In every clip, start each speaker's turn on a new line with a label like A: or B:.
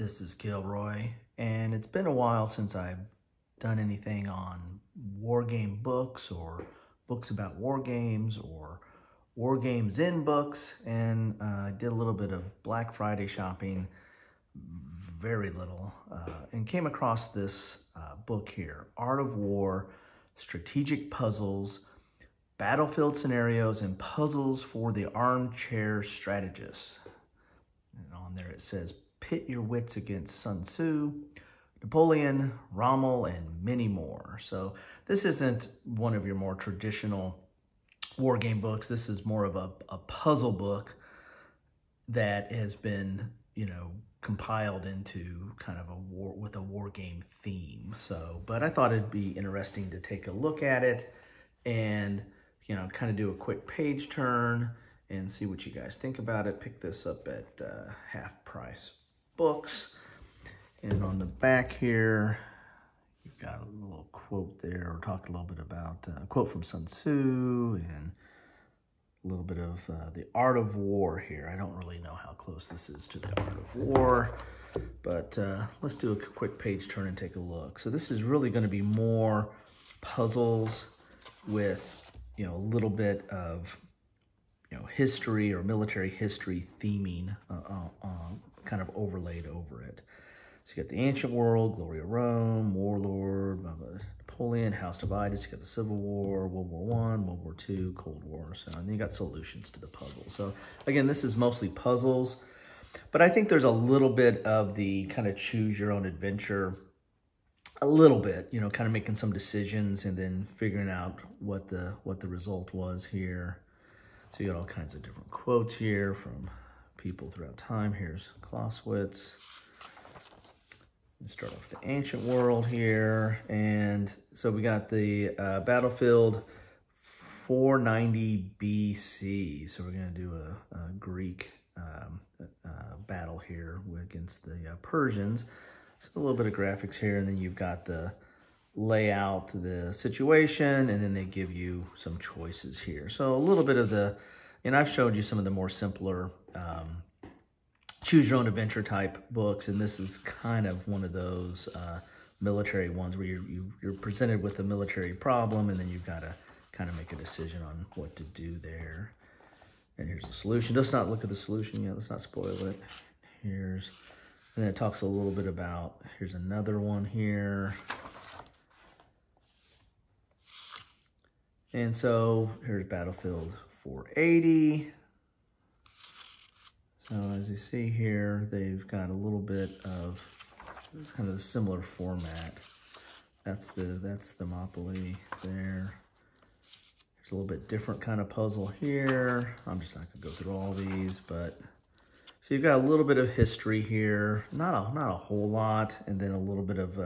A: This is Gilroy, and it's been a while since I've done anything on war game books or books about war games or war games in books, and I did a little bit of Black Friday shopping, very little, and came across this book here, Art of War, Strategic Puzzles, Battlefield Scenarios, and Puzzles for the Armchair Strategist. And on there it says, pit your wits against Sun Tzu, Napoleon, Rommel, and many more. So this isn't one of your more traditional war game books. This is more of a puzzle book that has been, compiled into kind of a war with a war game theme. So, but I thought it'd be interesting to take a look at it and, kind of do a quick page turn and see what you guys think about it. Pick this up at Half Price Books. And on the back here, you've got a little quote there, or talk a little bit about a quote from Sun Tzu and a little bit of the Art of War here. I don't really know how close this is to the Art of War, but let's do a quick page turn and take a look. So this is really going to be more puzzles with, a little bit of, history or military history theming kind of overlaid over it. So you got the ancient world, glory of Rome, warlord, Napoleon, house divided. So you got the Civil War, World War I, World War II, Cold War. So and then you got solutions to the puzzle. So again, this is mostly puzzles, but I think there's a little bit of the kind of choose your own adventure, a little bit, kind of making some decisions and then figuring out what the result was here. So you got all kinds of different quotes here from people throughout time. Here's Clausewitz. Let's start off with the ancient world here. And so we got the battlefield 490 BC. So we're going to do a Greek battle here against the Persians. So a little bit of graphics here, and then you've got the layout, the situation, and then they give you some choices here. So a little bit of and I've showed you some of the more simpler choose your own adventure type books, and this is kind of one of those military ones where you're presented with a military problem, and then you've got to kind of make a decision on what to do there. And here's the solution. Let's not look at the solution yet. Let's not spoil it. And then it talks a little bit about, here's another one here. And so here's Battlefield 480. So as you see here, they've got a little bit of kind of a similar format. That's the Thermopylae there. There's a little bit different kind of puzzle here. I'm just not gonna go through all these, but so you've got a little bit of history here, not a whole lot, and then a little bit of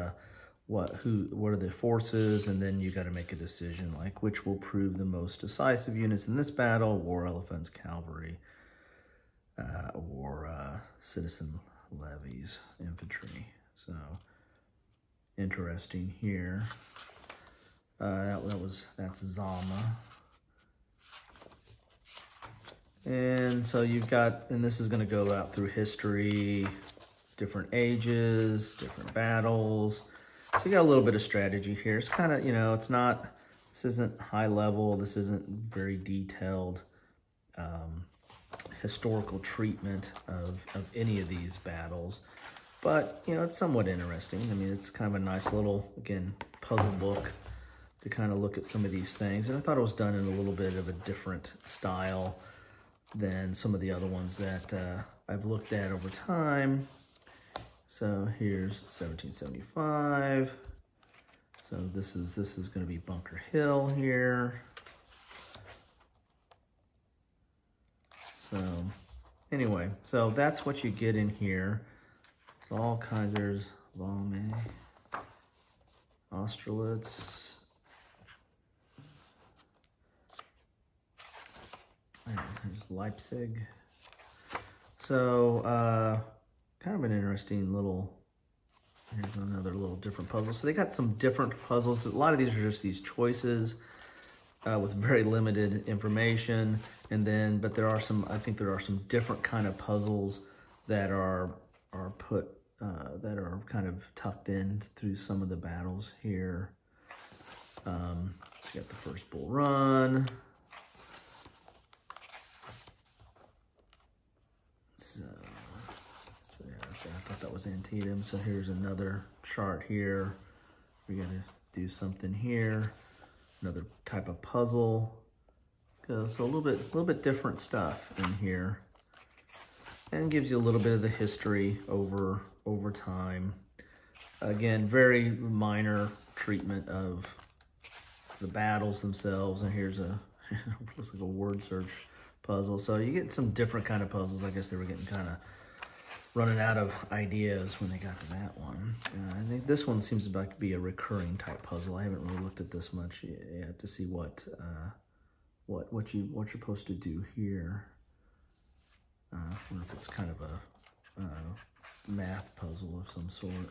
A: what are the forces, and then you got to make a decision like which will prove the most decisive units in this battle: war elephants, cavalry, or citizen levies, infantry. So interesting here. That's Zama. And so you've got, and this is going to go out through history, different ages, different battles. So you got a little bit of strategy here. It's kind of, this isn't high level. This isn't very detailed historical treatment of any of these battles. But, it's somewhat interesting. I mean, it's kind of a nice little, again, puzzle book to kind of look at some of these things. And I thought it was done in a little bit of a different style than some of the other ones that I've looked at over time. So here's 1775. So this is going to be Bunker Hill here. So anyway, so that's what you get in here. There's all kinds. There's Valmy, Austerlitz. There's Leipzig. So kind of an interesting little, here's another little different puzzle. So they got some different puzzles. A lot of these are just these choices with very limited information. And then, but there are some, I think there are some different kind of puzzles that are put that are kind of tucked in through some of the battles here. So you got the first Bull Run. So yeah, I thought that was Antietam. So here's another chart here. We got to do something here. Another type of puzzle. So a little bit different stuff in here, and gives you a little bit of the history over time. Again, very minor treatment of the battles themselves. And here's a looks like a word search puzzle. So you get some different kind of puzzles. I guess they were getting kind of running out of ideas when they got to that one. I think this one seems to be a recurring type puzzle. I haven't really looked at this much yet to see what you're supposed to do here. I wonder if it's kind of a math puzzle of some sort.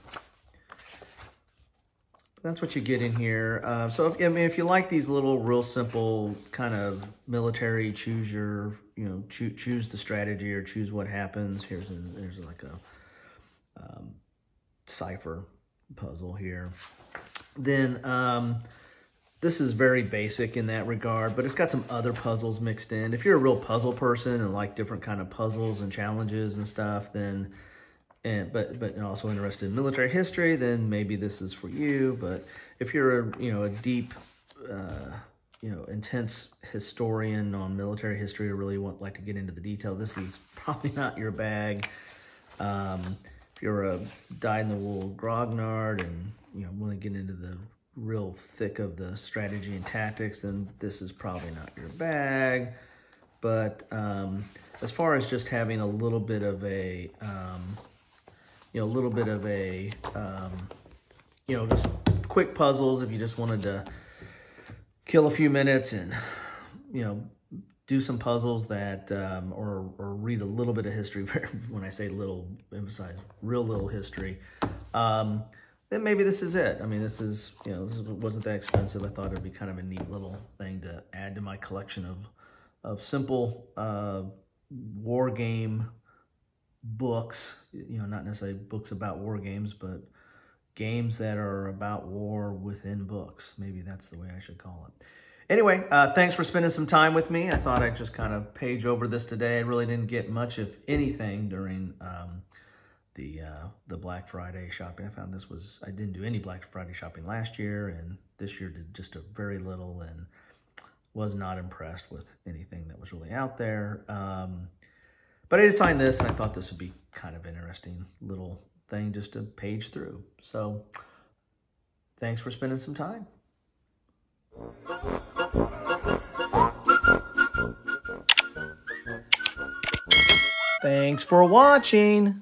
A: That's what you get in here. So if you like these little real simple kind of military choose the strategy or choose what happens. There's like a cipher puzzle here. Then this is very basic in that regard, but it's got some other puzzles mixed in. If you're a real puzzle person and like different kind of puzzles and challenges and stuff, then but also interested in military history, then maybe this is for you. But if you're a deep intense historian on military history or really like to get into the details, this is probably not your bag. If you're a dyed-in-the-wool grognard and want to get into the real thick of the strategy and tactics, then this is probably not your bag. But as far as just having a little bit of a just quick puzzles, if you just wanted to kill a few minutes and, do some puzzles that, or read a little bit of history. When I say little, emphasize real little history, then maybe this is it. I mean, this wasn't that expensive. I thought it'd be kind of a neat little thing to add to my collection of simple war game books, not necessarily books about war games, but games that are about war within books. Maybe that's the way I should call it. Anyway, thanks for spending some time with me. I thought I'd just kind of page over this today. I really didn't get much of anything during the Black Friday shopping. I found I didn't do any Black Friday shopping last year, and this year did just a very little, and was not impressed with anything that was really out there. But I did find this, and I thought this would be kind of interesting little thing just to page through. So thanks for spending some time. Thanks for watching.